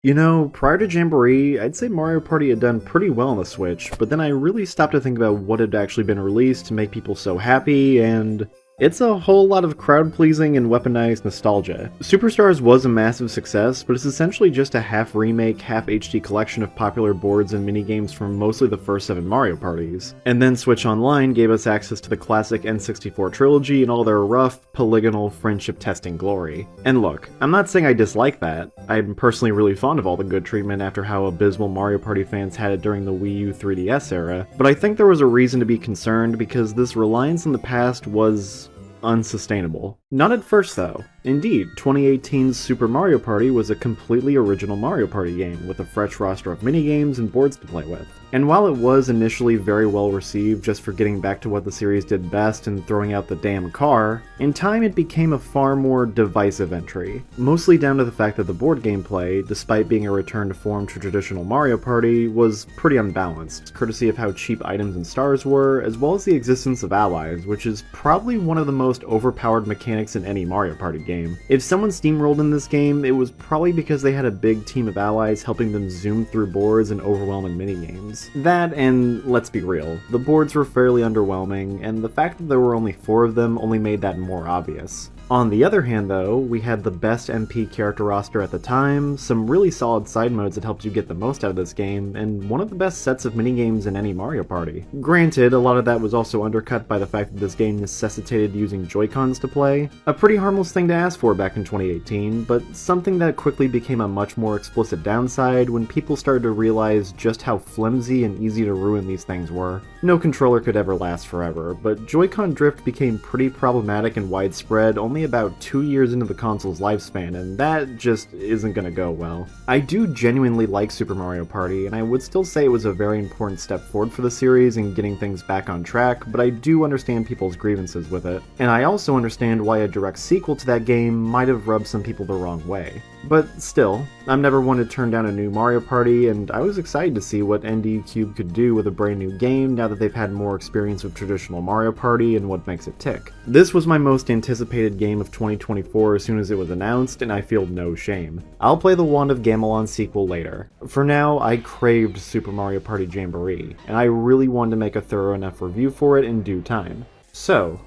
You know, prior to Jamboree, I'd say Mario Party had done pretty well on the Switch, but then I really stopped to think about what had actually been released to make people so happy, and it's a whole lot of crowd-pleasing and weaponized nostalgia. Superstars was a massive success, but it's essentially just a half-remake, half-HD collection of popular boards and minigames from mostly the first 7 Mario Parties. And then Switch Online gave us access to the classic N64 trilogy and all their rough, polygonal, friendship-testing glory. And look, I'm not saying I dislike that. I'm personally really fond of all the good treatment after how abysmal Mario Party fans had it during the Wii U 3DS era, but I think there was a reason to be concerned because this reliance on the past was unsustainable. Not at first though. Indeed, 2018's Super Mario Party was a completely original Mario Party game with a fresh roster of minigames and boards to play with. And while it was initially very well received just for getting back to what the series did best and throwing out the damn car, in time it became a far more divisive entry. Mostly down to the fact that the board gameplay, despite being a return to form to traditional Mario Party, was pretty unbalanced, courtesy of how cheap items and stars were, as well as the existence of allies, which is probably one of the most overpowered mechanics in any Mario Party game. If someone steamrolled in this game, it was probably because they had a big team of allies helping them zoom through boards and overwhelming minigames. That, and let's be real, the boards were fairly underwhelming, and the fact that there were only 4 of them only made that more obvious. On the other hand though, we had the best MP character roster at the time, some really solid side modes that helped you get the most out of this game, and one of the best sets of minigames in any Mario Party. Granted, a lot of that was also undercut by the fact that this game necessitated using Joy-Cons to play, a pretty harmless thing to ask for back in 2018, but something that quickly became a much more explicit downside when people started to realize just how flimsy and easy to ruin these things were. No controller could ever last forever, but Joy-Con drift became pretty problematic and widespread only about 2 years into the console's lifespan, and that just isn't gonna go well. I do genuinely like Super Mario Party, and I would still say it was a very important step forward for the series in getting things back on track, but I do understand people's grievances with it. And I also understand why a direct sequel to that game might have rubbed some people the wrong way. But still, I'm never one to turn down a new Mario Party, and I was excited to see what ND Cube could do with a brand new game now that they've had more experience with traditional Mario Party and what makes it tick. This was my most anticipated game of 2024 as soon as it was announced, and I feel no shame. I'll play the Wand of Gamelon sequel later. For now, I craved Super Mario Party Jamboree, and I really wanted to make a thorough enough review for it in due time. So,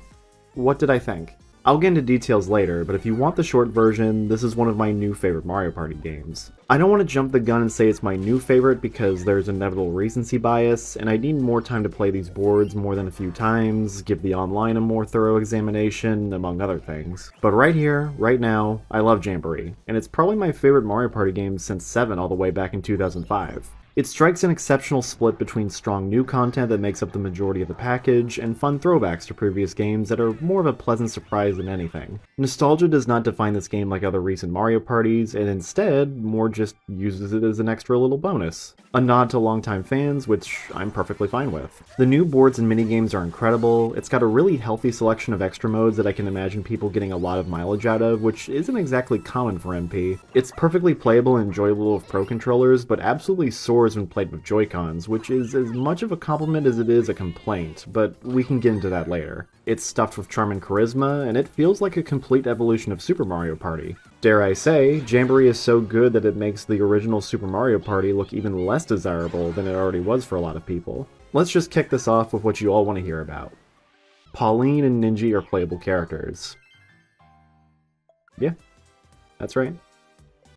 what did I think? I'll get into details later, but if you want the short version, this is one of my new favorite Mario Party games. I don't want to jump the gun and say it's my new favorite because there's inevitable recency bias, and I need more time to play these boards more than a few times, give the online a more thorough examination, among other things. But right here, right now, I love Jamboree, and it's probably my favorite Mario Party game since 7 all the way back in 2005. It strikes an exceptional split between strong new content that makes up the majority of the package, and fun throwbacks to previous games that are more of a pleasant surprise than anything. Nostalgia does not define this game like other recent Mario parties, and instead, more just uses it as an extra little bonus. A nod to longtime fans, which I'm perfectly fine with. The new boards and minigames are incredible, it's got a really healthy selection of extra modes that I can imagine people getting a lot of mileage out of, which isn't exactly common for MP. It's perfectly playable and enjoyable with Pro controllers, but absolutely soars when played with Joy-Cons, which is as much of a compliment as it is a complaint, but we can get into that later. It's stuffed with charm and charisma, and it feels like a complete evolution of Super Mario Party. Dare I say, Jamboree is so good that it makes the original Super Mario Party look even less desirable than it already was for a lot of people. Let's just kick this off with what you all want to hear about. Pauline and Ninja are playable characters. Yeah, that's right.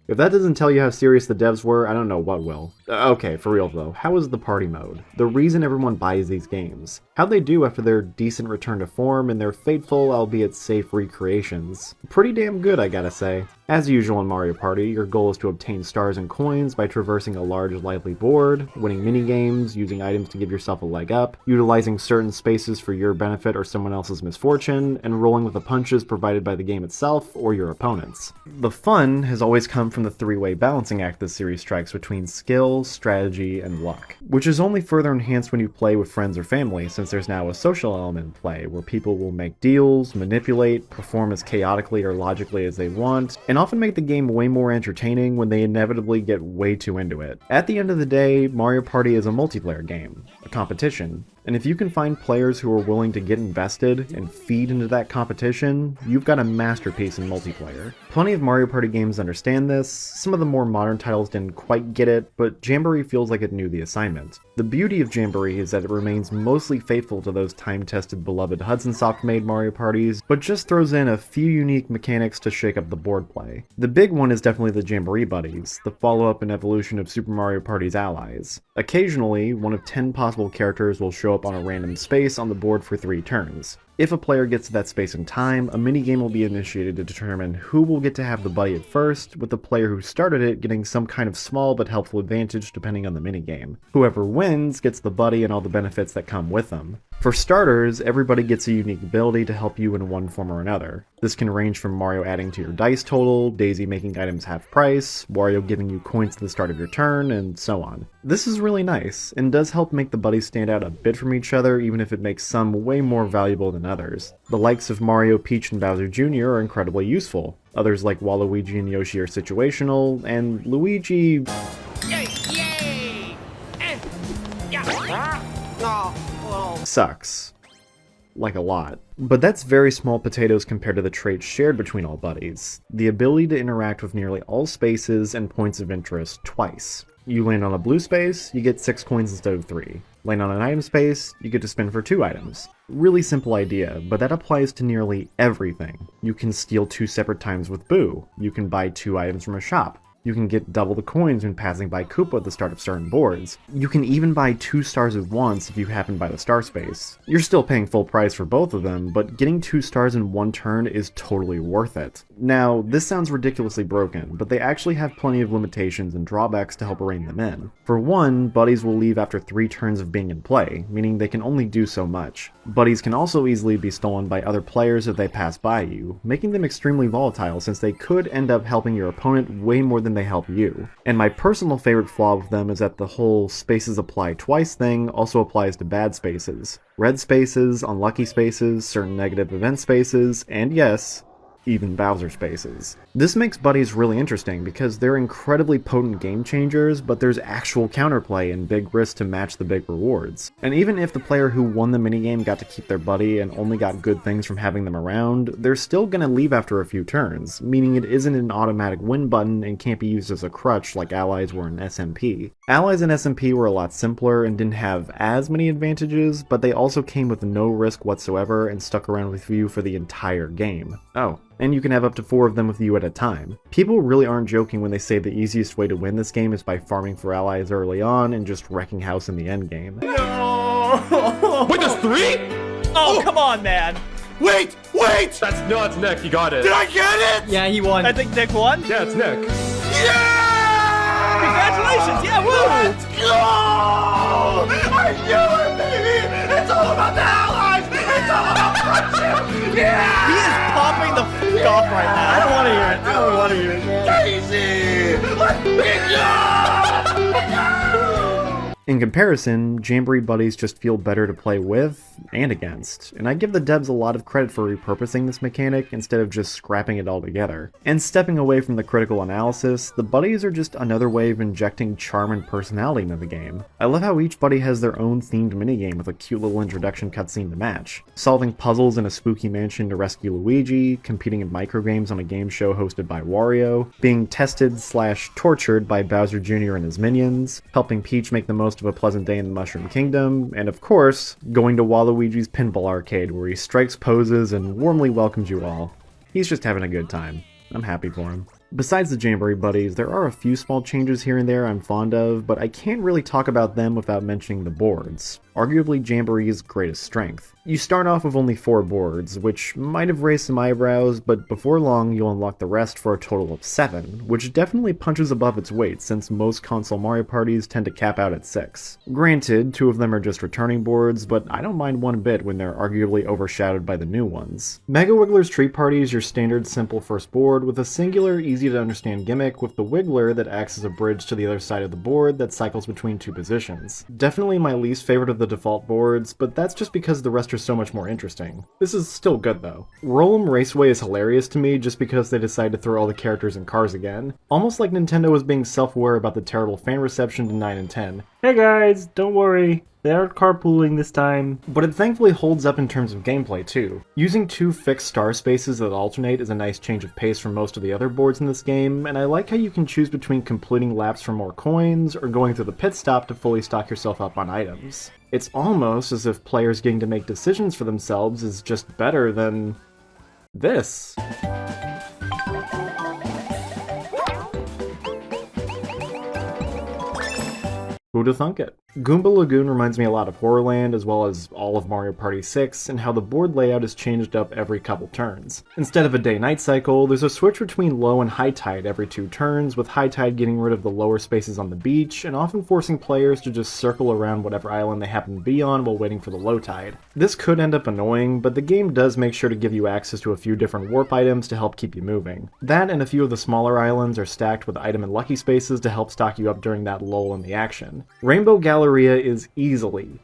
If that doesn't tell you how serious the devs were, I don't know what will. Okay, for real though, how is the party mode? The reason everyone buys these games? How'd they do after their decent return to form and their fateful, albeit safe, recreations? Pretty damn good, I gotta say. As usual in Mario Party, your goal is to obtain stars and coins by traversing a large, lively board, winning minigames, using items to give yourself a leg up, utilizing certain spaces for your benefit or someone else's misfortune, and rolling with the punches provided by the game itself or your opponents. The fun has always come from the three-way balancing act this series strikes between skill, strategy, and luck, which is only further enhanced when you play with friends or family, since there's now a social element in play, where people will make deals, manipulate, perform as chaotically or logically as they want, and often make the game way more entertaining when they inevitably get way too into it. At the end of the day, Mario Party is a multiplayer game, a competition, And if you can find players who are willing to get invested and feed into that competition, you've got a masterpiece in multiplayer. Plenty of Mario Party games understand this, some of the more modern titles didn't quite get it, but Jamboree feels like it knew the assignment. The beauty of Jamboree is that it remains mostly faithful to those time-tested beloved Hudson Soft-made Mario parties, but just throws in a few unique mechanics to shake up the board play. The big one is definitely the Jamboree Buddies, the follow-up and evolution of Super Mario Party's allies. Occasionally, one of 10 possible characters will show up on a random space on the board for 3 turns. If a player gets to that space in time, a minigame will be initiated to determine who will get to have the buddy at first, with the player who started it getting some kind of small but helpful advantage depending on the minigame. Whoever wins gets the buddy and all the benefits that come with them. For starters, everybody gets a unique ability to help you in one form or another. This can range from Mario adding to your dice total, Daisy making items half price, Wario giving you coins at the start of your turn, and so on. This is really nice, and does help make the buddies stand out a bit from each other, even if it makes some way more valuable than others. The likes of Mario, Peach, and Bowser Jr. are incredibly useful. Others like Waluigi and Yoshi are situational, and Luigi... Yay! Yay! Yeah. sucks. Like a lot. But that's very small potatoes compared to the traits shared between all buddies. The ability to interact with nearly all spaces and points of interest twice. You land on a blue space, you get 6 coins instead of 3. Land on an item space, you get to spin for 2 items. Really simple idea, but that applies to nearly everything. You can steal 2 separate times with Boo. You can buy 2 items from a shop. You can get double the coins when passing by Koopa at the start of certain boards. You can even buy 2 stars at once if you happen by the star space. You're still paying full price for both of them, but getting 2 stars in one turn is totally worth it. Now, this sounds ridiculously broken, but they actually have plenty of limitations and drawbacks to help rein them in. For one, buddies will leave after 3 turns of being in play, meaning they can only do so much. Buddies can also easily be stolen by other players if they pass by you, making them extremely volatile since they could end up helping your opponent way more than they help you. And my personal favorite flaw with them is that the whole spaces apply twice thing also applies to bad spaces. Red spaces, unlucky spaces, certain negative event spaces, and yes, even Bowser spaces. This makes buddies really interesting because they're incredibly potent game changers, but there's actual counterplay and big risks to match the big rewards. And even if the player who won the minigame got to keep their buddy and only got good things from having them around, they're still gonna leave after a few turns, meaning it isn't an automatic win button and can't be used as a crutch like allies were in SMP. Allies in SMP were a lot simpler and didn't have as many advantages, but they also came with no risk whatsoever and stuck around with you for the entire game. Oh, and you can have up to 4 of them with you at a time. People really aren't joking when they say the easiest way to win this game is by farming for allies early on and just wrecking house in the endgame. No! Wait, there's 3? Oh, come on, man. Wait! That's Nick, he got it. Did I get it? Yeah, he won. I think Nick won. Yeah, it's Nick. Yeah! Congratulations, yeah, woo! Let's go! I knew it, baby! It's all about the allies! It's all about friendship! Yeah! He is popping the f*** off right now. I don't want to hear it. I don't want to hear it. Daisy! Let's go! In comparison, Jamboree buddies just feel better to play with and against, and I give the devs a lot of credit for repurposing this mechanic instead of just scrapping it all together. And stepping away from the critical analysis, the buddies are just another way of injecting charm and personality into the game. I love how each buddy has their own themed minigame with a cute little introduction cutscene to match. Solving puzzles in a spooky mansion to rescue Luigi, competing in microgames on a game show hosted by Wario, being tested/tortured by Bowser Jr. and his minions, helping Peach make the most of a pleasant day in the Mushroom Kingdom, and of course, going to Waluigi's Pinball Arcade where he strikes poses and warmly welcomes you all. He's just having a good time. I'm happy for him. Besides the Jamboree buddies, there are a few small changes here and there I'm fond of, but I can't really talk about them without mentioning the boards, arguably Jamboree's greatest strength. You start off with only 4 boards, which might have raised some eyebrows, but before long you'll unlock the rest for a total of 7, which definitely punches above its weight since most console Mario parties tend to cap out at 6. Granted, 2 of them are just returning boards, but I don't mind one bit when they're arguably overshadowed by the new ones. Mega Wiggler's Treat Party is your standard simple first board with a singular, easy to understand gimmick with the Wiggler that acts as a bridge to the other side of the board that cycles between 2 positions. Definitely my least favorite of the default boards, but that's just because the rest are so much more interesting. This is still good though. Roll'em Raceway is hilarious to me just because they decided to throw all the characters in cars again. Almost like Nintendo was being self-aware about the terrible fan reception to 9 and 10. Hey guys, don't worry. They aren't carpooling this time. But it thankfully holds up in terms of gameplay too. Using 2 fixed star spaces that alternate is a nice change of pace from most of the other boards in this game, and I like how you can choose between completing laps for more coins or going through the pit stop to fully stock yourself up on items. It's almost as if players getting to make decisions for themselves is just better than this. Who'da thunk it? Goomba Lagoon reminds me a lot of Horrorland, as well as all of Mario Party 6, and how the board layout is changed up every couple turns. Instead of a day-night cycle, there's a switch between low and high tide every 2 turns, with high tide getting rid of the lower spaces on the beach, and often forcing players to just circle around whatever island they happen to be on while waiting for the low tide. This could end up annoying, but the game does make sure to give you access to a few different warp items to help keep you moving. That and a few of the smaller islands are stacked with item and lucky spaces to help stock you up during that lull in the action. Rainbow Galleria is easily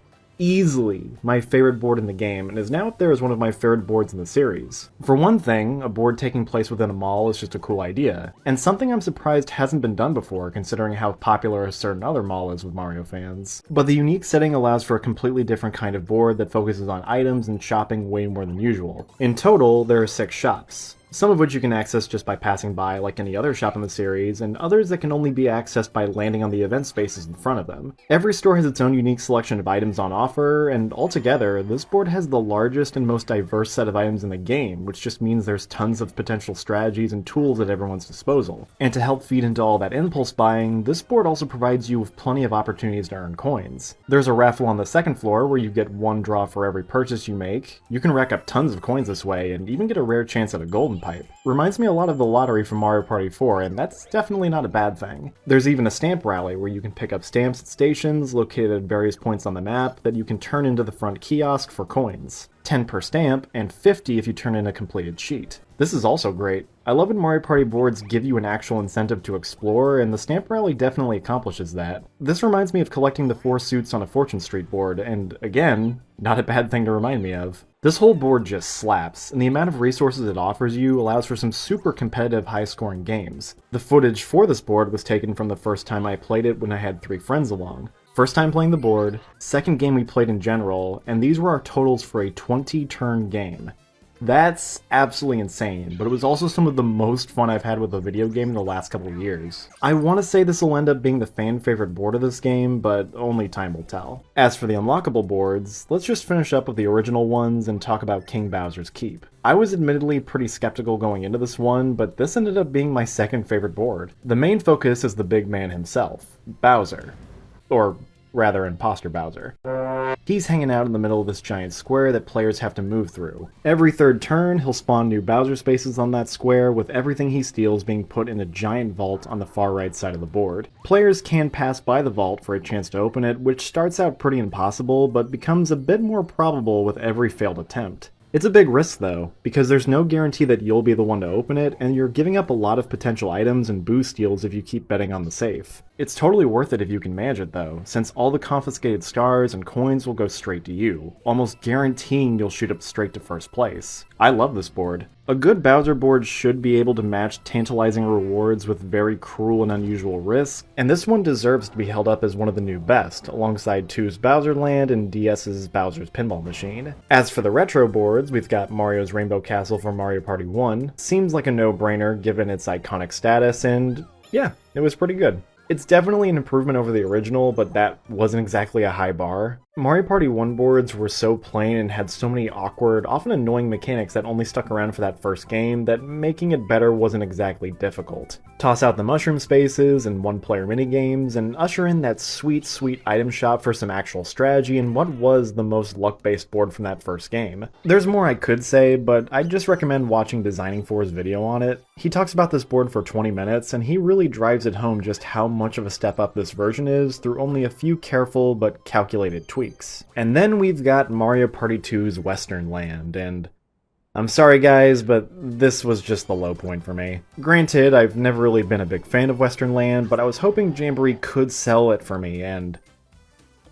my favorite board in the game, and is now up there as one of my favorite boards in the series. For one thing, a board taking place within a mall is just a cool idea, and something I'm surprised hasn't been done before considering how popular a certain other mall is with Mario fans. But the unique setting allows for a completely different kind of board that focuses on items and shopping way more than usual. In total, there are 6 shops, some of which you can access just by passing by like any other shop in the series, and others that can only be accessed by landing on the event spaces in front of them. Every store has its own unique selection of items on offer, and altogether, this board has the largest and most diverse set of items in the game, which just means there's tons of potential strategies and tools at everyone's disposal. And to help feed into all that impulse buying, this board also provides you with plenty of opportunities to earn coins. There's a raffle on the 2nd floor where you get 1 draw for every purchase you make. You can rack up tons of coins this way, and even get a rare chance at a golden pipe. Reminds me a lot of the lottery from Mario Party 4, and that's definitely not a bad thing. There's even a stamp rally where you can pick up stamps at stations located at various points on the map that you can turn into the front kiosk for coins. 10 per stamp, and 50 if you turn in a completed sheet. This is also great. I love when Mario Party boards give you an actual incentive to explore, and the Stamp Rally definitely accomplishes that. This reminds me of collecting the 4 suits on a Fortune Street board, and again, not a bad thing to remind me of. This whole board just slaps, and the amount of resources it offers you allows for some super competitive high-scoring games. The footage for this board was taken from the first time I played it when I had 3 friends along. First time playing the board, second game we played in general, and these were our totals for a 20-turn game. That's absolutely insane, but it was also some of the most fun I've had with a video game in the last couple of years. I want to say this will end up being the fan favorite board of this game, but only time will tell. As for the unlockable boards, let's just finish up with the original ones and talk about King Bowser's Keep. I was admittedly pretty skeptical going into this one, but this ended up being my second favorite board. The main focus is the big man himself, Bowser. Or rather, Imposter Bowser. He's hanging out in the middle of this giant square that players have to move through. Every third turn, he'll spawn new Bowser spaces on that square, with everything he steals being put in a giant vault on the far right side of the board. Players can pass by the vault for a chance to open it, which starts out pretty impossible, but becomes a bit more probable with every failed attempt. It's a big risk though, because there's no guarantee that you'll be the one to open it, and you're giving up a lot of potential items and boost steals if you keep betting on the safe. It's totally worth it if you can manage it though, since all the confiscated stars and coins will go straight to you, almost guaranteeing you'll shoot up straight to first place. I love this board. A good Bowser board should be able to match tantalizing rewards with very cruel and unusual risks, and this one deserves to be held up as one of the new best, alongside 2's Bowser Land and DS's Bowser's Pinball Machine. As for the retro boards, we've got Mario's Rainbow Castle from Mario Party 1. Seems like a no-brainer given its iconic status, and yeah, it was pretty good. It's definitely an improvement over the original, but that wasn't exactly a high bar. Mario Party 1 boards were so plain and had so many awkward, often annoying mechanics that only stuck around for that first game that making it better wasn't exactly difficult. Toss out the mushroom spaces and one-player minigames, and usher in that sweet, sweet item shop for some actual strategy in what was the most luck-based board from that first game. There's more I could say, but I'd just recommend watching Designing For's video on it. He talks about this board for 20 minutes, and he really drives it home just how much of a step up this version is through only a few careful but calculated tweaks. And then we've got Mario Party 2's Western Land, and I'm sorry guys, but this was just the low point for me. Granted, I've never really been a big fan of Western Land, but I was hoping Jamboree could sell it for me, and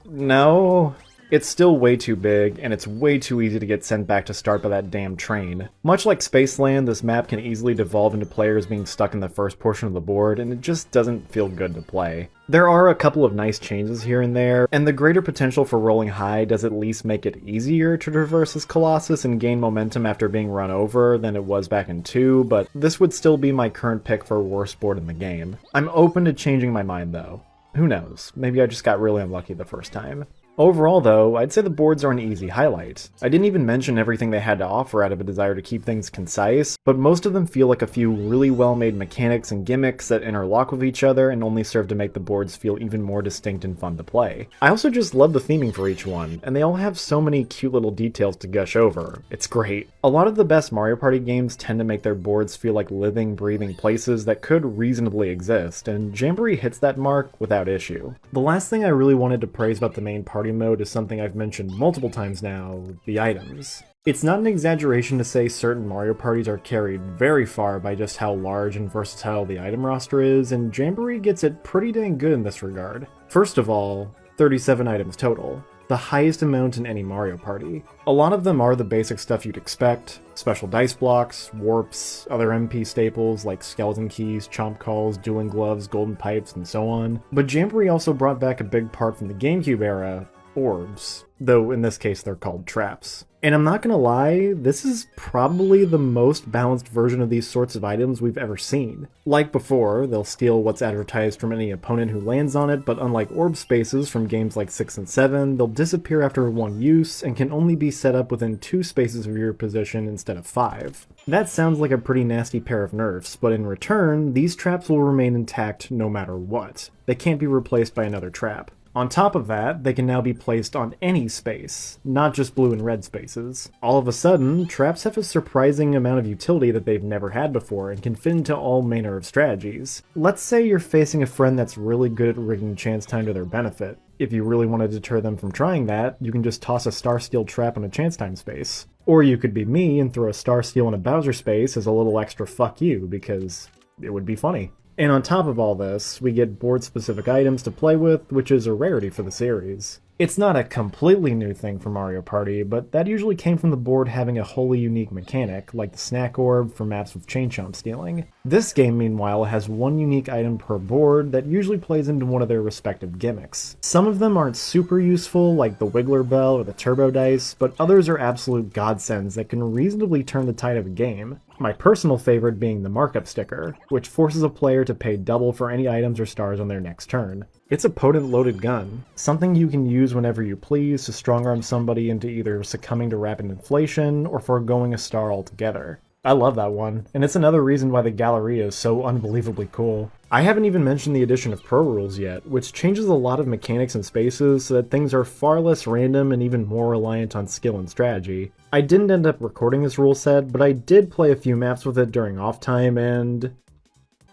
no, It's still way too big, and it's way too easy to get sent back to start by that damn train. Much like Spaceland, this map can easily devolve into players being stuck in the first portion of the board, and it just doesn't feel good to play. There are a couple of nice changes here and there, and the greater potential for rolling high does at least make it easier to traverse this Colossus and gain momentum after being run over than it was back in 2, but this would still be my current pick for worst board in the game. I'm open to changing my mind though. Who knows, maybe I just got really unlucky the first time. Overall though, I'd say the boards are an easy highlight. I didn't even mention everything they had to offer out of a desire to keep things concise, but most of them feel like a few really well-made mechanics and gimmicks that interlock with each other and only serve to make the boards feel even more distinct and fun to play. I also just love the theming for each one, and they all have so many cute little details to gush over. It's great. A lot of the best Mario Party games tend to make their boards feel like living, breathing places that could reasonably exist, and Jamboree hits that mark without issue. The last thing I really wanted to praise about the main party mode is something I've mentioned multiple times now, the items. It's not an exaggeration to say certain Mario parties are carried very far by just how large and versatile the item roster is, and Jamboree gets it pretty dang good in this regard. First of all, 37 items total. The highest amount in any Mario Party. A lot of them are the basic stuff you'd expect: special dice blocks, warps, other MP staples like skeleton keys, chomp calls, dueling gloves, golden pipes, and so on. But Jamboree also brought back a big part from the GameCube era: orbs, though in this case they're called traps. And I'm not gonna lie, this is probably the most balanced version of these sorts of items we've ever seen. Like before, they'll steal what's advertised from any opponent who lands on it, but unlike orb spaces from games like 6 and 7, they'll disappear after one use and can only be set up within 2 spaces of your position instead of 5. That sounds like a pretty nasty pair of nerfs, but in return, these traps will remain intact no matter what. They can't be replaced by another trap. On top of that, they can now be placed on any space, not just blue and red spaces. All of a sudden, traps have a surprising amount of utility that they've never had before and can fit into all manner of strategies. Let's say you're facing a friend that's really good at rigging chance time to their benefit. If you really want to deter them from trying that, you can just toss a Star Steel trap on a chance time space. Or you could be me and throw a Star Steel in a Bowser space as a little extra fuck you, because it would be funny. And on top of all this, we get board-specific items to play with, which is a rarity for the series. It's not a completely new thing for Mario Party, but that usually came from the board having a wholly unique mechanic, like the snack orb for maps with chain chomp stealing. This game, meanwhile, has one unique item per board that usually plays into one of their respective gimmicks. Some of them aren't super useful, like the Wiggler Bell or the Turbo Dice, but others are absolute godsends that can reasonably turn the tide of a game. My personal favorite being the markup sticker, which forces a player to pay double for any items or stars on their next turn. It's a potent loaded gun, something you can use whenever you please to strong-arm somebody into either succumbing to rapid inflation or foregoing a star altogether. I love that one, and it's another reason why the Galleria is so unbelievably cool. I haven't even mentioned the addition of Pro Rules yet, which changes a lot of mechanics and spaces so that things are far less random and even more reliant on skill and strategy. I didn't end up recording this rule set, but I did play a few maps with it during off time, and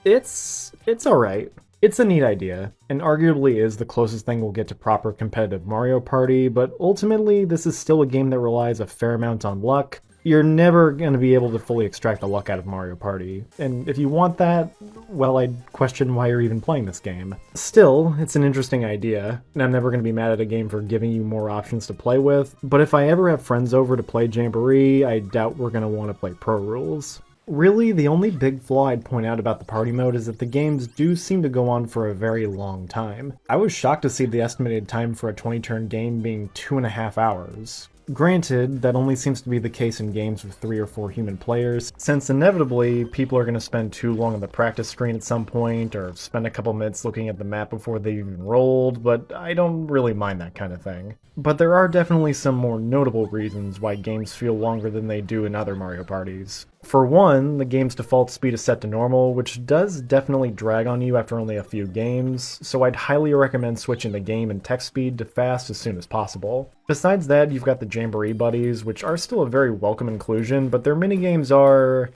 it's alright. It's a neat idea, and arguably is the closest thing we'll get to proper competitive Mario Party, but ultimately this is still a game that relies a fair amount on luck. You're never going to be able to fully extract the luck out of Mario Party, and if you want that, well, I'd question why you're even playing this game. Still, it's an interesting idea, and I'm never going to be mad at a game for giving you more options to play with, but if I ever have friends over to play Jamboree, I doubt we're going to want to play Pro Rules. Really, the only big flaw I'd point out about the party mode is that the games do seem to go on for a very long time. I was shocked to see the estimated time for a 20-turn game being 2.5 hours. Granted, that only seems to be the case in games with 3 or 4 human players, since inevitably people are going to spend too long on the practice screen at some point, or spend a couple minutes looking at the map before they even rolled, but I don't really mind that kind of thing. But there are definitely some more notable reasons why games feel longer than they do in other Mario parties. For one, the game's default speed is set to normal, which does definitely drag on you after only a few games, so I'd highly recommend switching the game and text speed to fast as soon as possible. Besides that, you've got the Jamboree buddies, which are still a very welcome inclusion, but their minigames are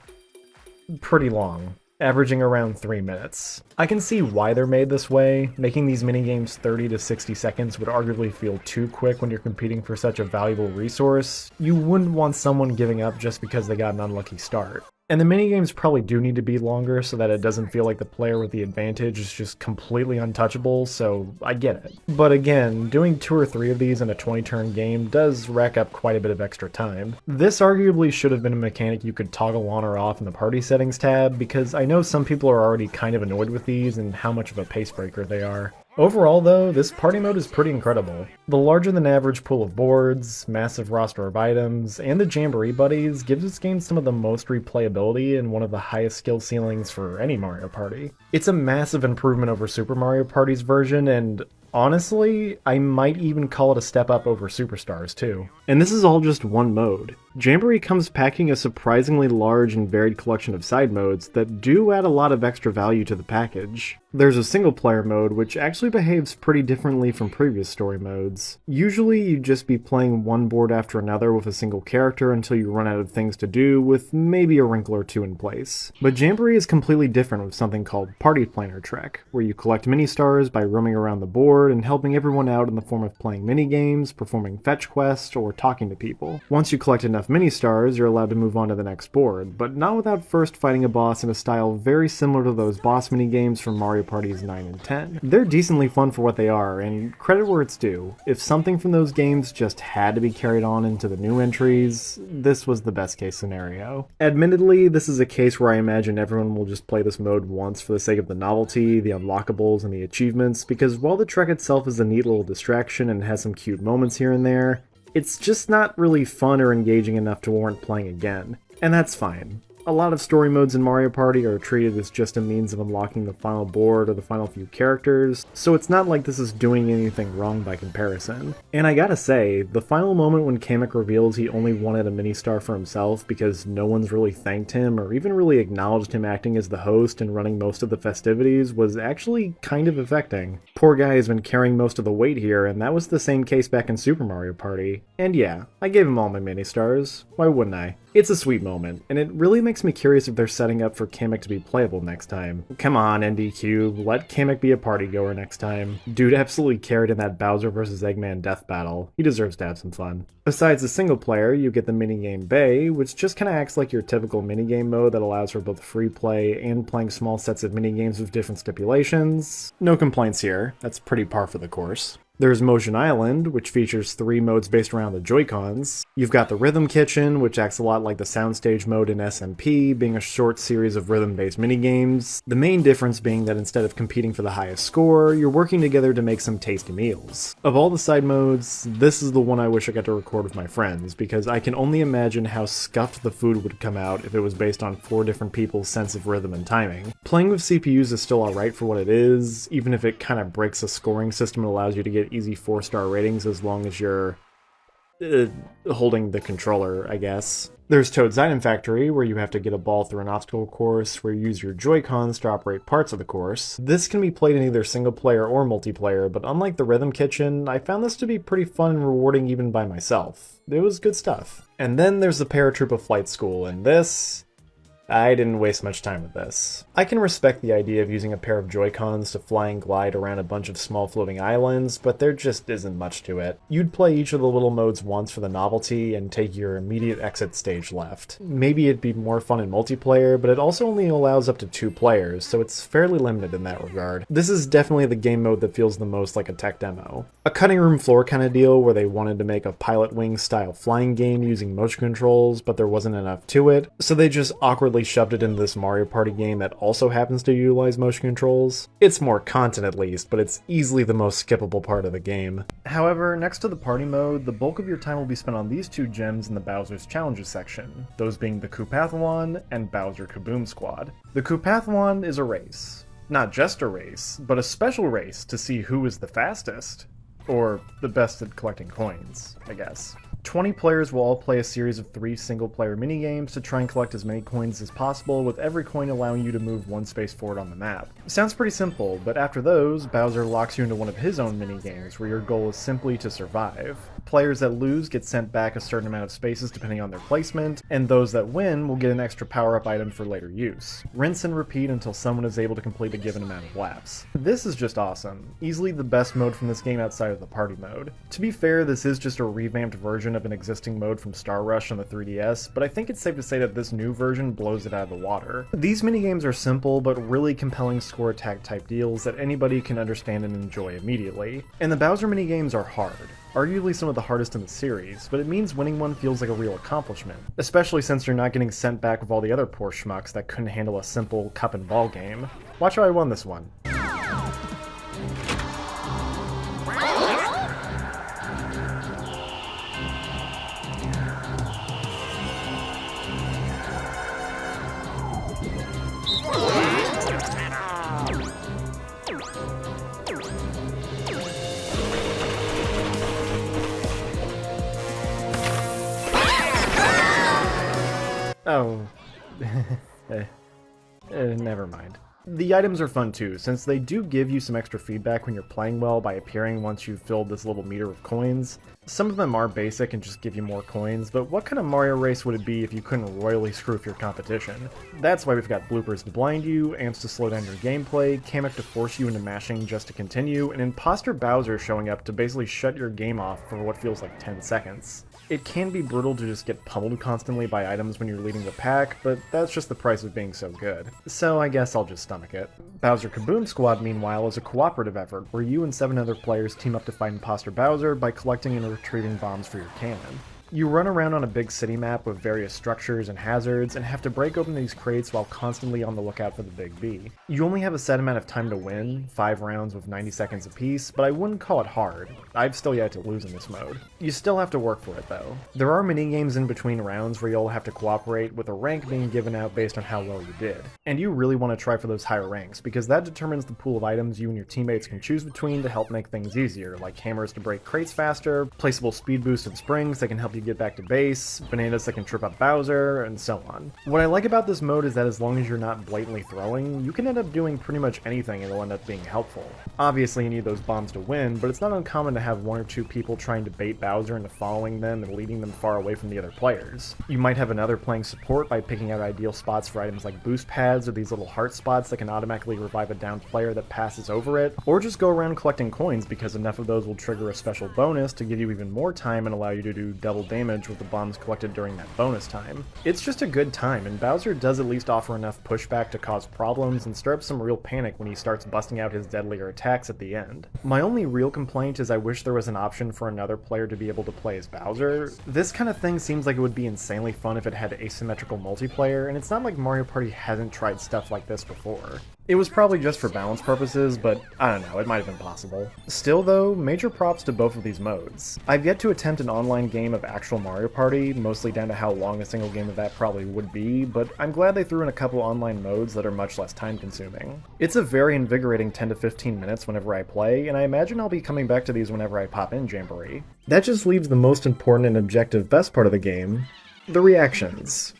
pretty long, averaging around 3 minutes. I can see why they're made this way. Making these minigames 30 to 60 seconds would arguably feel too quick when you're competing for such a valuable resource. You wouldn't want someone giving up just because they got an unlucky start. And the minigames probably do need to be longer so that it doesn't feel like the player with the advantage is just completely untouchable, so I get it. But again, doing 2 or 3 of these in a 20-turn game does rack up quite a bit of extra time. This arguably should have been a mechanic you could toggle on or off in the party settings tab, because I know some people are already kind of annoyed with these and how much of a pace breaker they are. Overall though, this party mode is pretty incredible. The larger than average pool of boards, massive roster of items, and the Jamboree buddies gives this game some of the most replayability and one of the highest skill ceilings for any Mario Party. It's a massive improvement over Super Mario Party's version, and honestly, I might even call it a step up over Superstars too. And this is all just one mode. Jamboree comes packing a surprisingly large and varied collection of side modes that do add a lot of extra value to the package. There's a single player mode which actually behaves pretty differently from previous story modes. Usually you'd just be playing one board after another with a single character until you run out of things to do, with maybe a wrinkle or two in place. But Jamboree is completely different with something called Party Planner Trek, where you collect mini-stars by roaming around the board and helping everyone out in the form of playing mini-games, performing fetch quests, or talking to people. Once you collect enough mini-stars, you're allowed to move on to the next board, but not without first fighting a boss in a style very similar to those boss mini-games from Mario Parties 9 and 10. They're decently fun for what they are, and credit where it's due. If something from those games just had to be carried on into the new entries, this was the best case scenario. Admittedly, this is a case where I imagine everyone will just play this mode once for the sake of the novelty, the unlockables, and the achievements, because while the trek itself is a neat little distraction and has some cute moments here and there, it's just not really fun or engaging enough to warrant playing again. And that's fine. A lot of story modes in Mario Party are treated as just a means of unlocking the final board or the final few characters, so it's not like this is doing anything wrong by comparison. And I gotta say, the final moment when Kamek reveals he only wanted a mini-star for himself because no one's really thanked him or even really acknowledged him acting as the host and running most of the festivities was actually kind of affecting. Poor guy has been carrying most of the weight here, and that was the same case back in Super Mario Party. And yeah, I gave him all my mini-stars. Why wouldn't I? It's a sweet moment, and it really makes me curious if they're setting up for Kamek to be playable next time. Come on, ND Cube, let Kamek be a party goer next time. Dude absolutely carried in that Bowser vs. Eggman death battle. He deserves to have some fun. Besides the single player, you get the minigame Bay, which just kinda acts like your typical minigame mode that allows for both free play and playing small sets of minigames with different stipulations. No complaints here, that's pretty par for the course. There's Motion Island, which features 3 modes based around the Joy-Cons. You've got the Rhythm Kitchen, which acts a lot like the Soundstage mode in SMP, being a short series of rhythm-based minigames. The main difference being that instead of competing for the highest score, you're working together to make some tasty meals. Of all the side modes, this is the one I wish I got to record with my friends, because I can only imagine how scuffed the food would come out if it was based on 4 different people's sense of rhythm and timing. Playing with CPUs is still alright for what it is, even if it kind of breaks the scoring system and allows you to get easy 4-star ratings as long as you're holding the controller, I guess. There's Toad's Item Factory, where you have to get a ball through an obstacle course, where you use your Joy-Cons to operate parts of the course. This can be played in either single player or multiplayer, but unlike the Rhythm Kitchen, I found this to be pretty fun and rewarding even by myself. It was good stuff. And then there's the Paratroop of Flight School, and this... I didn't waste much time with this. I can respect the idea of using a pair of Joy-Cons to fly and glide around a bunch of small floating islands, but there just isn't much to it. You'd play each of the little modes once for the novelty and take your immediate exit stage left. Maybe it'd be more fun in multiplayer, but it also only allows up to 2 players, so it's fairly limited in that regard. This is definitely the game mode that feels the most like a tech demo. A cutting room floor kind of deal where they wanted to make a Pilot Wings style flying game using motion controls, but there wasn't enough to it, so they just awkwardly shoved it into this Mario Party game that also happens to utilize motion controls. It's more content at least, but it's easily the most skippable part of the game. However, next to the party mode, the bulk of your time will be spent on these 2 gems in the Bowser's Challenges section, those being the Koopathlon and Bowser Kaboom Squad. The Koopathlon is a race. Not just a race, but a special race to see who is the fastest. Or the best at collecting coins, I guess. 20 players will all play a series of 3 single-player minigames to try and collect as many coins as possible, with every coin allowing you to move 1 space forward on the map. Sounds pretty simple, but after those, Bowser locks you into one of his own minigames, where your goal is simply to survive. Players that lose get sent back a certain amount of spaces depending on their placement, and those that win will get an extra power-up item for later use. Rinse and repeat until someone is able to complete a given amount of laps. This is just awesome. Easily the best mode from this game outside of the party mode. To be fair, this is just a revamped version version of an existing mode from Star Rush on the 3DS, but I think it's safe to say that this new version blows it out of the water. These minigames are simple, but really compelling score attack type deals that anybody can understand and enjoy immediately. And the Bowser minigames are hard. Arguably some of the hardest in the series, but it means winning one feels like a real accomplishment, especially since you're not getting sent back with all the other poor schmucks that couldn't handle a simple cup and ball game. Watch how I won this one. Oh. Never mind. The items are fun too, since they do give you some extra feedback when you're playing well by appearing once you've filled this little meter of coins. Some of them are basic and just give you more coins, but what kind of Mario race would it be if you couldn't royally screw with your competition? That's why we've got bloopers to blind you, amps to slow down your gameplay, Kamek to force you into mashing just to continue, and Imposter Bowser showing up to basically shut your game off for what feels like 10 seconds. It can be brutal to just get pummeled constantly by items when you're leading the pack, but that's just the price of being so good. So I guess I'll just stomach it. Bowser Kaboom Squad, meanwhile, is a cooperative effort where you and 7 other players team up to fight Imposter Bowser by collecting and retrieving bombs for your cannon. You run around on a big city map with various structures and hazards, and have to break open these crates while constantly on the lookout for the Big B. You only have a set amount of time to win, 5 rounds with 90 seconds apiece, but I wouldn't call it hard. I've still yet to lose in this mode. You still have to work for it though. There are minigames in between rounds where you'll have to cooperate, with a rank being given out based on how well you did. And you really want to try for those higher ranks, because that determines the pool of items you and your teammates can choose between to help make things easier, like hammers to break crates faster, placeable speed boosted springs that can help you get back to base, bananas that can trip up Bowser, and so on. What I like about this mode is that as long as you're not blatantly throwing, you can end up doing pretty much anything and it'll end up being helpful. Obviously you need those bombs to win, but it's not uncommon to have 1 or 2 people trying to bait Bowser into following them and leading them far away from the other players. You might have another playing support by picking out ideal spots for items like boost pads or these little heart spots that can automatically revive a downed player that passes over it, or just go around collecting coins because enough of those will trigger a special bonus to give you even more time and allow you to do double damage with the bombs collected during that bonus time. It's just a good time, and Bowser does at least offer enough pushback to cause problems and stir up some real panic when he starts busting out his deadlier attacks at the end. My only real complaint is I wish there was an option for another player to be able to play as Bowser. This kind of thing seems like it would be insanely fun if it had asymmetrical multiplayer, and it's not like Mario Party hasn't tried stuff like this before. It was probably just for balance purposes, but I don't know, it might have been possible. Still though, major props to both of these modes. I've yet to attempt an online game of actual Mario Party, mostly down to how long a single game of that probably would be, but I'm glad they threw in a couple online modes that are much less time consuming. It's a very invigorating 10 to 15 minutes whenever I play, and I imagine I'll be coming back to these whenever I pop in Jamboree. That just leaves the most important and objective best part of the game, the reactions.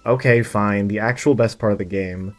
Okay, fine, the actual best part of the game.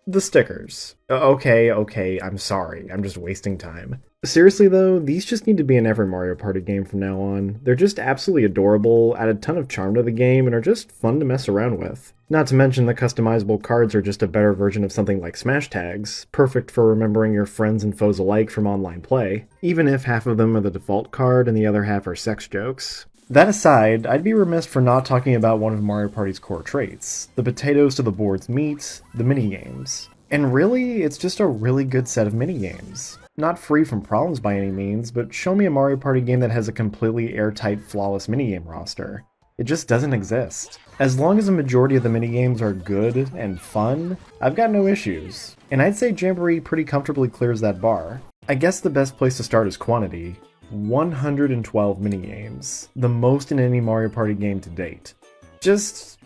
The stickers. Okay, I'm sorry, I'm just wasting time. Seriously though, these just need to be in every Mario Party game from now on. They're just absolutely adorable, add a ton of charm to the game, and are just fun to mess around with. Not to mention the customizable cards are just a better version of something like Smash Tags, perfect for remembering your friends and foes alike from online play, even if half of them are the default card and the other half are sex jokes. That aside, I'd be remiss for not talking about one of Mario Party's core traits, the potatoes to the board's meat, the minigames. And really, it's just a really good set of minigames. Not free from problems by any means, but show me a Mario Party game that has a completely airtight, flawless minigame roster. It just doesn't exist. As long as a majority of the minigames are good and fun, I've got no issues. And I'd say Jamboree pretty comfortably clears that bar. I guess the best place to start is quantity. 112 minigames, the most in any Mario Party game to date. Just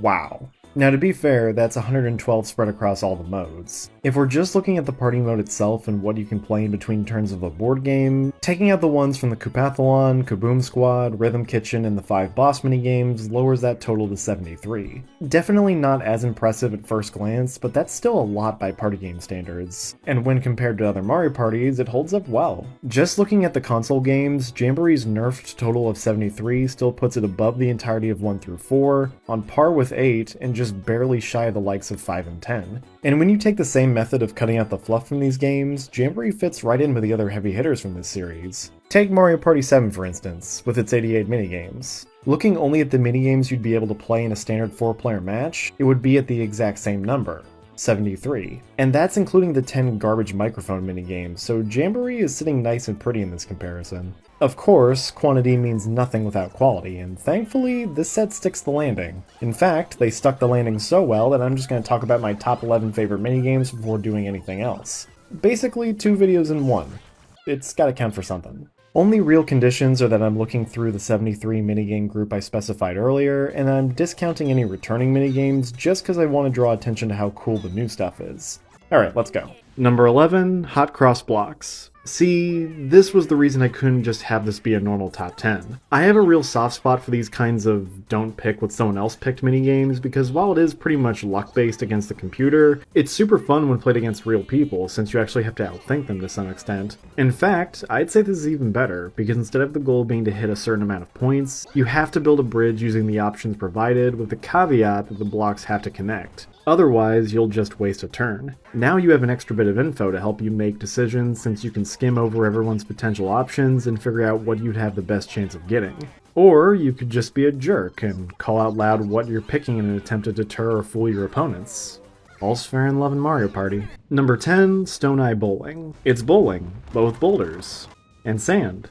wow. Now to be fair, that's 112 spread across all the modes. If we're just looking at the party mode itself and what you can play in between turns of a board game, taking out the ones from the Koopathlon, Kaboom Squad, Rhythm Kitchen, and the 5 boss minigames lowers that total to 73. Definitely not as impressive at first glance, but that's still a lot by party game standards. And when compared to other Mario parties, it holds up well. Just looking at the console games, Jamboree's nerfed total of 73 still puts it above the entirety of 1 through 4, on par with 8, and just just barely shy of the likes of 5 and 10. And when you take the same method of cutting out the fluff from these games, Jamboree fits right in with the other heavy hitters from this series. Take Mario Party 7 for instance, with its 88 minigames. Looking only at the minigames you'd be able to play in a standard 4-player match, it would be at the exact same number. 73. And that's including the 10 garbage microphone minigames, so Jamboree is sitting nice and pretty in this comparison. Of course, quantity means nothing without quality, and thankfully, this set sticks the landing. In fact, they stuck the landing so well that I'm just going to talk about my top 11 favorite minigames before doing anything else. Basically, 2 videos in one. It's gotta count for something. Only real conditions are that I'm looking through the 73 minigame group I specified earlier, and I'm discounting any returning minigames just because I want to draw attention to how cool the new stuff is. Alright, let's go. Number 11, Hot Cross Blocks. See, this was the reason I couldn't just have this be a normal top 10. I have a real soft spot for these kinds of don't pick what someone else picked minigames because while it is pretty much luck-based against the computer, it's super fun when played against real people since you actually have to outthink them to some extent. In fact, I'd say this is even better because instead of the goal being to hit a certain amount of points, you have to build a bridge using the options provided with the caveat that the blocks have to connect. Otherwise, you'll just waste a turn. Now you have an extra bit of info to help you make decisions since you can skim over everyone's potential options and figure out what you'd have the best chance of getting. Or you could just be a jerk and call out loud what you're picking in an attempt to deter or fool your opponents. All's fair in love and Mario Party. Number 10, Stone Eye Bowling. It's bowling, but with boulders. And sand.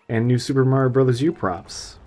And new Super Mario Bros. U props.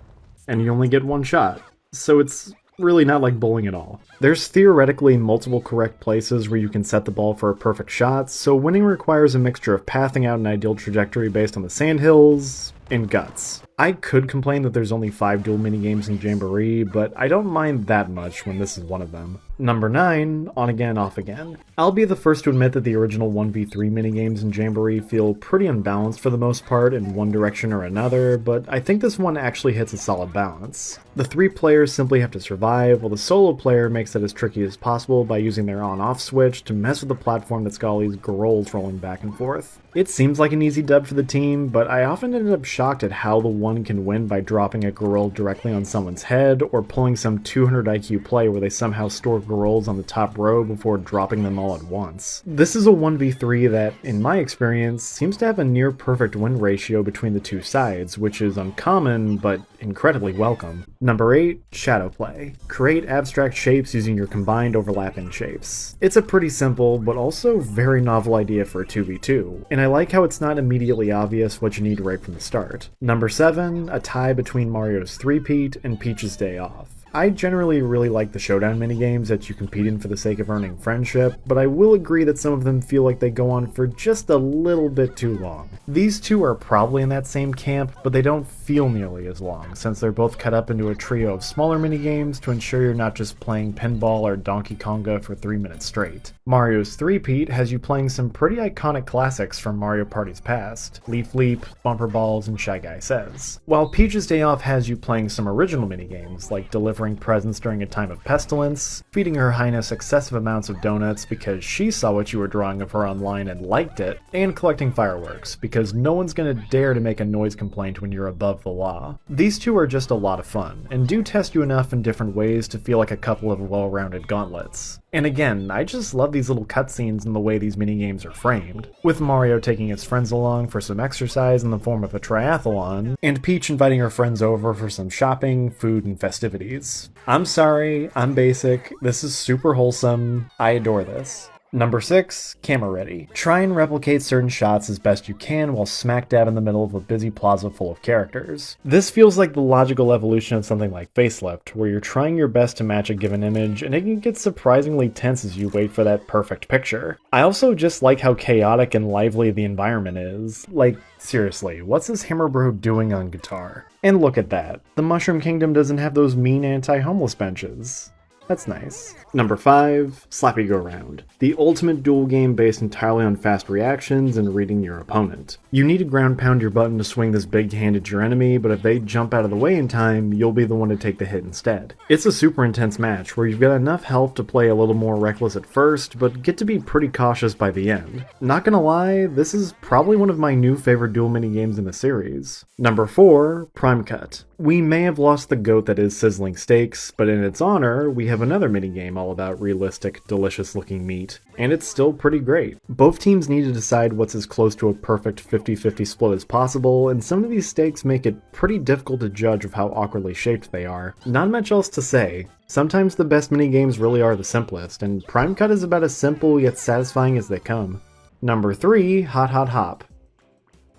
And you only get one shot. So it's really not like bowling at all. There's theoretically multiple correct places where you can set the ball for a perfect shot, so winning requires a mixture of pathing out an ideal trajectory based on the sandhills and guts. I could complain that there's only 5 dual minigames in Jamboree, but I don't mind that much when this is one of them. Number 9, On Again, Off Again. I'll be the first to admit that the original 1v3 minigames in Jamboree feel pretty unbalanced for the most part in one direction or another, but I think this one actually hits a solid balance. The 3 players simply have to survive, while the solo player makes it as tricky as possible by using their on-off switch to mess with the platform that's got all these girls rolling back and forth. It seems like an easy dub for the team, but I often ended up shocked at how the one can win by dropping a girl directly on someone's head, or pulling some 200 IQ play where they somehow store girls on the top row before dropping them all at once. This is a 1v3 that, in my experience, seems to have a near perfect win ratio between the two sides, which is uncommon, but incredibly welcome. Number 8, Shadow Play. Create abstract shapes using your combined overlapping shapes. It's a pretty simple, but also very novel idea for a 2v2, and I like how it's not immediately obvious what you need right from the start. Number 7, a tie between Mario's 3-peat and Peach's Day Off. I generally really like the showdown minigames that you compete in for the sake of earning friendship, but I will agree that some of them feel like they go on for just a little bit too long. These two are probably in that same camp, but they don't feel nearly as long, since they're both cut up into a trio of smaller minigames to ensure you're not just playing Pinball or Donkey Konga for 3 minutes straight. Mario's 3-peat has you playing some pretty iconic classics from Mario Party's past, Leaf Leap, Bumper Balls, and Shy Guy Says, while Peach's Day Off has you playing some original minigames, like delivering presents during a time of pestilence, feeding Her Highness excessive amounts of donuts because she saw what you were drawing of her online and liked it, and collecting fireworks, because no one's gonna dare to make a noise complaint when you're above the law. These two are just a lot of fun, and do test you enough in different ways to feel like a couple of well-rounded gauntlets. And again, I just love these little cutscenes and the way these minigames are framed, with Mario taking his friends along for some exercise in the form of a triathlon, and Peach inviting her friends over for some shopping, food, and festivities. I'm sorry, I'm basic, this is super wholesome, I adore this. Number 6, Camera Ready. Try and replicate certain shots as best you can while smack dab in the middle of a busy plaza full of characters. This feels like the logical evolution of something like Facelift, where you're trying your best to match a given image, and it can get surprisingly tense as you wait for that perfect picture. I also just like how chaotic and lively the environment is. Like, seriously, what's this Hammer Bro doing on guitar? And look at that, the Mushroom Kingdom doesn't have those mean anti-homeless benches. That's nice. Number 5, Slappy Go Round. The ultimate duel game based entirely on fast reactions and reading your opponent. You need to ground pound your button to swing this big hand at your enemy, but if they jump out of the way in time, you'll be the one to take the hit instead. It's a super intense match where you've got enough health to play a little more reckless at first, but get to be pretty cautious by the end. Not gonna lie, this is probably one of my new favorite duel minigames in the series. Number 4, Prime Cut. We may have lost the goat that is sizzling steaks, but in its honor, we have another minigame all about realistic, delicious-looking meat, and it's still pretty great. Both teams need to decide what's as close to a perfect 50-50 split as possible, and some of these steaks make it pretty difficult to judge of how awkwardly shaped they are. Not much else to say. Sometimes the best minigames really are the simplest, and Prime Cut is about as simple yet satisfying as they come. Number 3, Hot Hot Hop.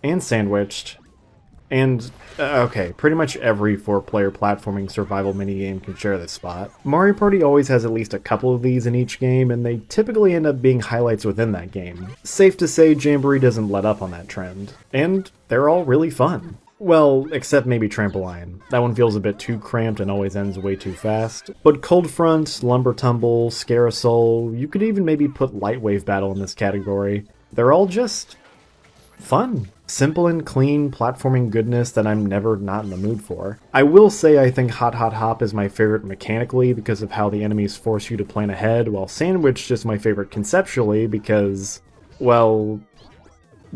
And Sandwiched. And, okay, pretty much every 4-player platforming survival minigame can share this spot. Mario Party always has at least a couple of these in each game, and they typically end up being highlights within that game. Safe to say, Jamboree doesn't let up on that trend. And they're all really fun. Well, except maybe Trampoline. That one feels a bit too cramped and always ends way too fast. But Cold Front, Lumber Tumble, Scarasol, you could even maybe put Light Wave Battle in this category. They're all just fun. Simple and clean platforming goodness that I'm never not in the mood for. I will say I think Hot Hot Hop is my favorite mechanically because of how the enemies force you to plan ahead, while Sandwiched is my favorite conceptually because, well,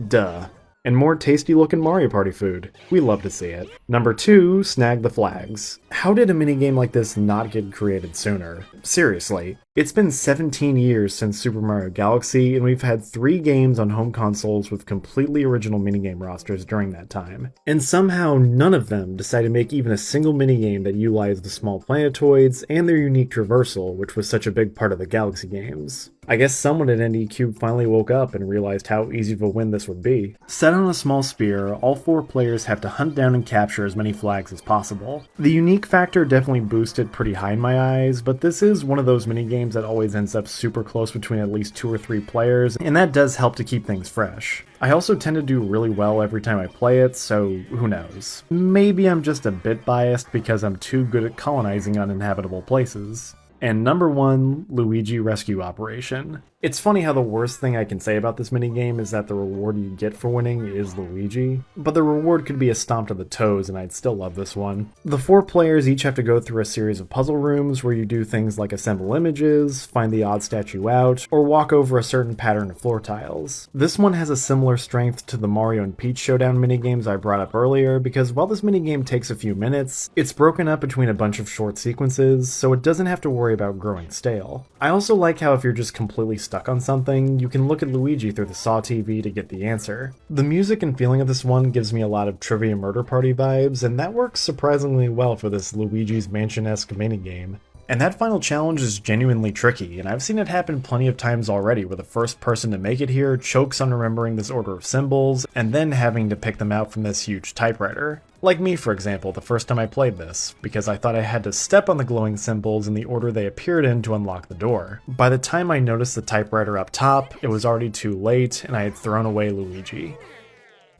duh. And more tasty looking Mario Party food. We love to see it. Number 2, Snag the Flags. How did a minigame like this not get created sooner? Seriously. It's been 17 years since Super Mario Galaxy, and we've had 3 games on home consoles with completely original minigame rosters during that time. And somehow none of them decided to make even a single minigame that utilized the small planetoids and their unique traversal, which was such a big part of the Galaxy games. I guess someone at ND Cube finally woke up and realized how easy of a win this would be. Set on a small spear, all 4 players have to hunt down and capture as many flags as possible. The unique factor definitely boosted pretty high in my eyes, but this is one of those minigames that always ends up super close between at least 2 or 3 players, and that does help to keep things fresh. I also tend to do really well every time I play it, so who knows. Maybe I'm just a bit biased because I'm too good at colonizing uninhabitable places. And number 1, Luigi Rescue Operation. It's funny how the worst thing I can say about this minigame is that the reward you get for winning is Luigi, but the reward could be a stomp to the toes and I'd still love this one. The 4 players each have to go through a series of puzzle rooms where you do things like assemble images, find the odd statue out, or walk over a certain pattern of floor tiles. This one has a similar strength to the Mario and Peach Showdown minigames I brought up earlier because while this minigame takes a few minutes, it's broken up between a bunch of short sequences, so it doesn't have to worry about growing stale. I also like how if you're just completely stuck on something, you can look at Luigi through the SAW TV to get the answer. The music and feeling of this one gives me a lot of Trivia Murder Party vibes, and that works surprisingly well for this Luigi's Mansion-esque minigame. And that final challenge is genuinely tricky, and I've seen it happen plenty of times already where the first person to make it here chokes on remembering this order of symbols, and then having to pick them out from this huge typewriter. Like me, for example, the first time I played this, because I thought I had to step on the glowing symbols in the order they appeared in to unlock the door. By the time I noticed the typewriter up top, it was already too late, and I had thrown away Luigi.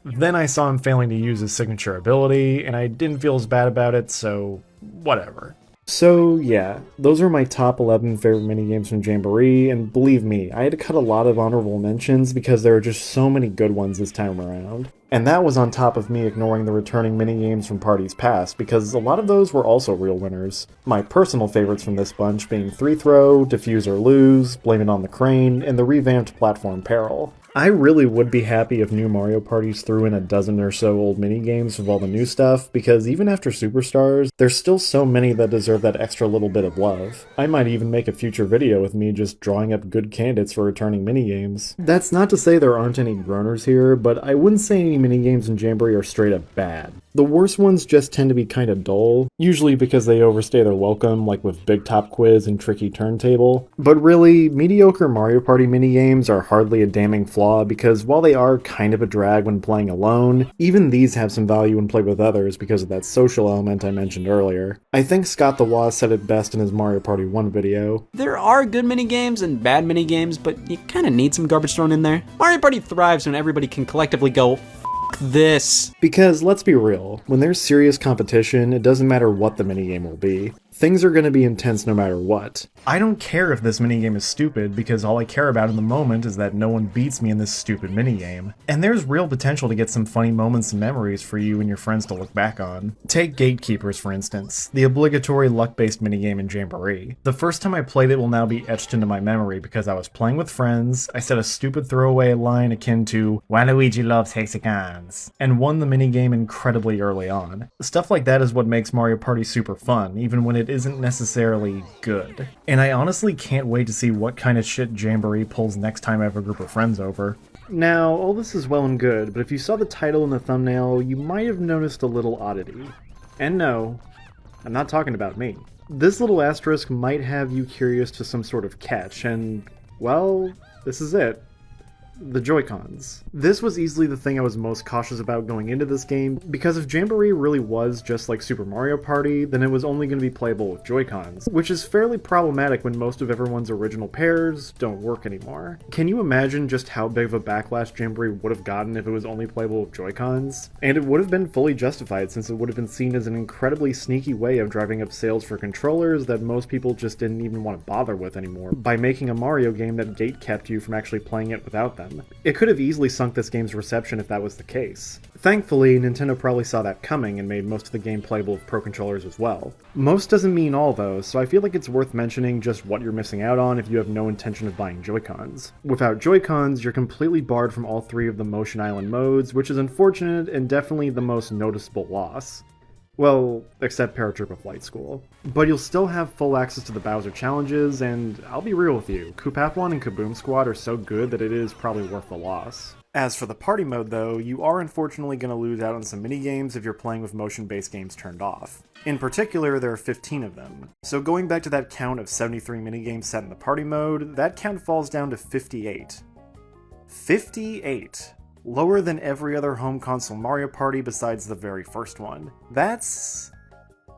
Then I saw him failing to use his signature ability, and I didn't feel as bad about it, so whatever. So yeah, those are my top 11 favorite minigames from Jamboree, and believe me, I had to cut a lot of honorable mentions because there are just so many good ones this time around. And that was on top of me ignoring the returning minigames from parties past, because a lot of those were also real winners. My personal favorites from this bunch being 3-Throw, Defuse or Lose, Blame It on the Crane, and the revamped Platform Peril. I really would be happy if new Mario parties threw in a dozen or so old minigames with all the new stuff, because even after Superstars, there's still so many that deserve that extra little bit of love. I might even make a future video with me just drawing up good candidates for returning minigames. That's not to say there aren't any groaners here, but I wouldn't say any minigames in Jamboree are straight up bad. The worst ones just tend to be kinda dull, usually because they overstay their welcome, like with Big Top Quiz and Tricky Turntable. But really, mediocre Mario Party minigames are hardly a damning flaw because while they are kind of a drag when playing alone, even these have some value when played with others because of that social element I mentioned earlier. I think Scott the Woz said it best in his Mario Party 1 video. There are good minigames and bad minigames, but you kinda need some garbage thrown in there. Mario Party thrives when everybody can collectively go, this. Because, let's be real, when there's serious competition, it doesn't matter what the minigame will be. Things are going to be intense no matter what. I don't care if this minigame is stupid, because all I care about in the moment is that no one beats me in this stupid minigame. And there's real potential to get some funny moments and memories for you and your friends to look back on. Take Gatekeepers, for instance, the obligatory luck-based minigame in Jamboree. The first time I played it will now be etched into my memory because I was playing with friends, I said a stupid throwaway line akin to, "Waluigi loves hexagons," Joy-Cons, and won the minigame incredibly early on. Stuff like that is what makes Mario Party super fun, even when it isn't necessarily good. And I honestly can't wait to see what kind of shit Jamboree pulls next time I have a group of friends over. Now, all this is well and good, but if you saw the title in the thumbnail, you might have noticed a little oddity. And no, I'm not talking about me. This little asterisk might have you curious to some sort of catch, and, well, this is it. The Joy-Cons. This was easily the thing I was most cautious about going into this game, because if Jamboree really was just like Super Mario Party, then it was only going to be playable with Joy-Cons, which is fairly problematic when most of everyone's original pairs don't work anymore. Can you imagine just how big of a backlash Jamboree would have gotten if it was only playable with Joy-Cons? And it would have been fully justified, since it would have been seen as an incredibly sneaky way of driving up sales for controllers that most people just didn't even want to bother with anymore, by making a Mario game that gate-kept you from actually playing it without them. It could have easily sunk this game's reception if that was the case. Thankfully, Nintendo probably saw that coming and made most of the game playable with Pro Controllers as well. Most doesn't mean all though, so I feel like it's worth mentioning just what you're missing out on if you have no intention of buying Joy-Cons. Without Joy-Cons, you're completely barred from all 3 of the Motion Island modes, which is unfortunate and definitely the most noticeable loss. Well, except Paratroopa Flight School. But you'll still have full access to the Bowser challenges, and I'll be real with you, Koopathlon and Kaboom Squad are so good that it is probably worth the loss. As for the party mode though, you are unfortunately going to lose out on some minigames if you're playing with motion-based games turned off. In particular, there are 15 of them. So going back to that count of 73 minigames set in the party mode, that count falls down to 58. 58! Lower than every other home console Mario Party besides the very first one. That's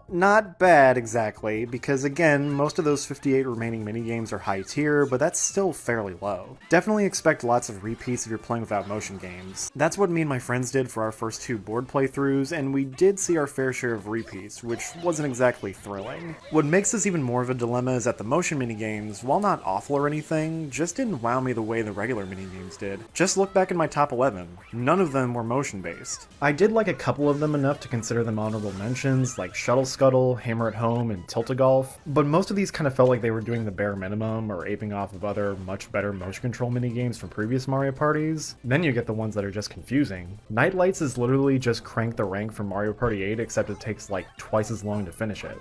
not bad exactly, because again, most of those 58 remaining minigames are high tier, but that's still fairly low. Definitely expect lots of repeats if you're playing without motion games. That's what me and my friends did for our first 2 board playthroughs, and we did see our fair share of repeats, which wasn't exactly thrilling. What makes this even more of a dilemma is that the motion minigames, while not awful or anything, just didn't wow me the way the regular minigames did. Just look back in my top 11. None of them were motion-based. I did like a couple of them enough to consider them honorable mentions, like Shuttle Scuttle, Hammer at Home, and Tilt-A-Golf, but most of these kind of felt like they were doing the bare minimum or aping off of other much better motion control minigames from previous Mario parties. Then you get the ones that are just confusing. Night Lights is literally just crank the rank from Mario Party 8, except it takes like twice as long to finish it.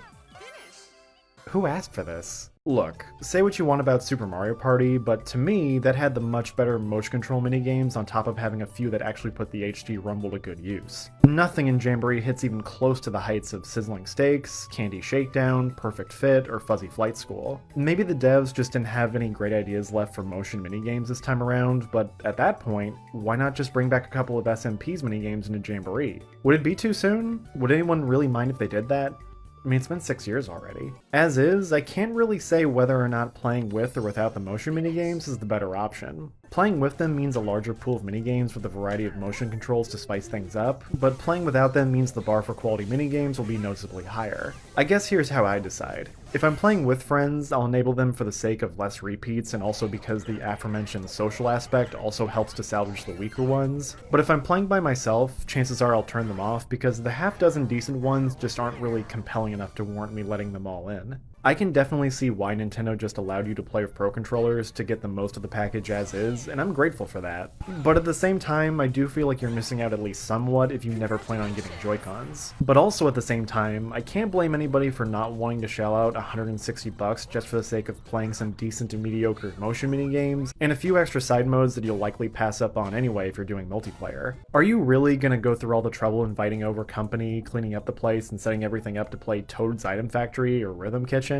Who asked for this? Look, say what you want about Super Mario Party, but to me, that had the much better motion control minigames on top of having a few that actually put the HD Rumble to good use. Nothing in Jamboree hits even close to the heights of Sizzling Steaks, Candy Shakedown, Perfect Fit, or Fuzzy Flight School. Maybe the devs just didn't have any great ideas left for motion minigames this time around, but at that point, why not just bring back a couple of SMP's minigames into Jamboree? Would it be too soon? Would anyone really mind if they did that? I mean, it's been 6 years already. As is, I can't really say whether or not playing with or without the motion minigames is the better option. Playing with them means a larger pool of minigames with a variety of motion controls to spice things up, but playing without them means the bar for quality minigames will be noticeably higher. I guess here's how I decide. If I'm playing with friends, I'll enable them for the sake of less repeats and also because the aforementioned social aspect also helps to salvage the weaker ones. But if I'm playing by myself, chances are I'll turn them off because the half dozen decent ones just aren't really compelling enough to warrant me letting them all in. I can definitely see why Nintendo just allowed you to play with Pro Controllers to get the most of the package as is, and I'm grateful for that. But at the same time, I do feel like you're missing out at least somewhat if you never plan on getting Joy-Cons. But also at the same time, I can't blame anybody for not wanting to shell out $160 just for the sake of playing some decent to mediocre motion minigames, and a few extra side modes that you'll likely pass up on anyway if you're doing multiplayer. Are you really gonna go through all the trouble inviting over company, cleaning up the place, and setting everything up to play Toad's Item Factory or Rhythm Kitchen?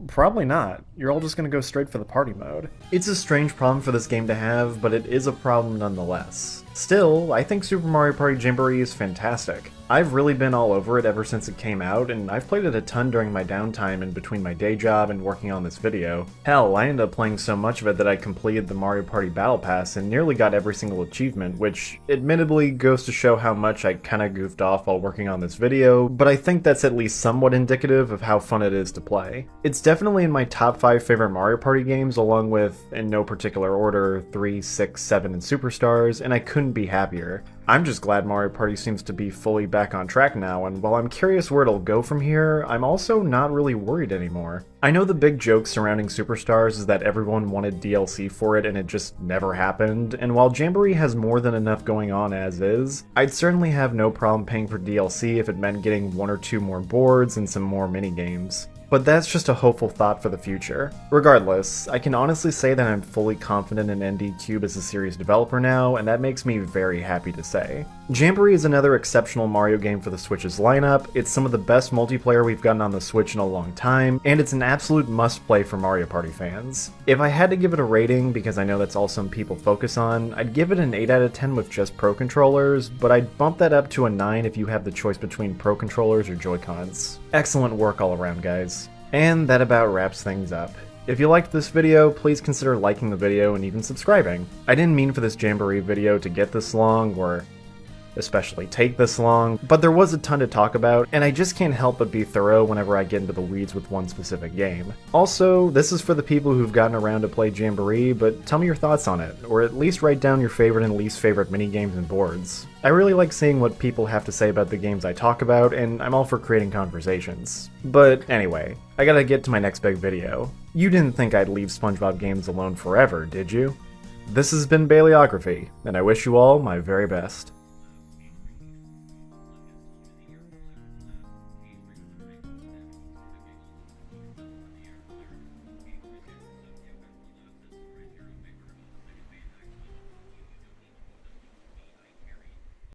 Probably not. You're all just gonna go straight for the party mode. It's a strange problem for this game to have, but it is a problem nonetheless. Still, I think Super Mario Party Jamboree is fantastic. I've really been all over it ever since it came out, and I've played it a ton during my downtime in between my day job and working on this video. Hell, I ended up playing so much of it that I completed the Mario Party Battle Pass and nearly got every single achievement, which admittedly goes to show how much I kinda goofed off while working on this video, but I think that's at least somewhat indicative of how fun it is to play. It's definitely in my top 5 favorite Mario Party games, along with, in no particular order, 3, 6, 7, and Superstars, and I couldn't be happier. I'm just glad Mario Party seems to be fully back on track now, and while I'm curious where it'll go from here, I'm also not really worried anymore. I know the big joke surrounding Superstars is that everyone wanted DLC for it and it just never happened, and while Jamboree has more than enough going on as is, I'd certainly have no problem paying for DLC if it meant getting 1 or 2 more boards and some more minigames. But that's just a hopeful thought for the future. Regardless, I can honestly say that I'm fully confident in ND Cube as a series developer now, and that makes me very happy to say. Jamboree is another exceptional Mario game for the Switch's lineup, it's some of the best multiplayer we've gotten on the Switch in a long time, and it's an absolute must-play for Mario Party fans. If I had to give it a rating, because I know that's all some people focus on, I'd give it an 8 out of 10 with just Pro Controllers, but I'd bump that up to a 9 if you have the choice between Pro Controllers or Joy-Cons. Excellent work all around, guys. And that about wraps things up. If you liked this video, please consider liking the video and even subscribing. I didn't mean for this Jamboree video to get this long, or especially take this long, but there was a ton to talk about, and I just can't help but be thorough whenever I get into the weeds with one specific game. Also, this is for the people who've gotten around to play Jamboree, but tell me your thoughts on it, or at least write down your favorite and least favorite minigames and boards. I really like seeing what people have to say about the games I talk about, and I'm all for creating conversations. But anyway, I gotta get to my next big video. You didn't think I'd leave SpongeBob games alone forever, did you? This has been Baileography, and I wish you all my very best.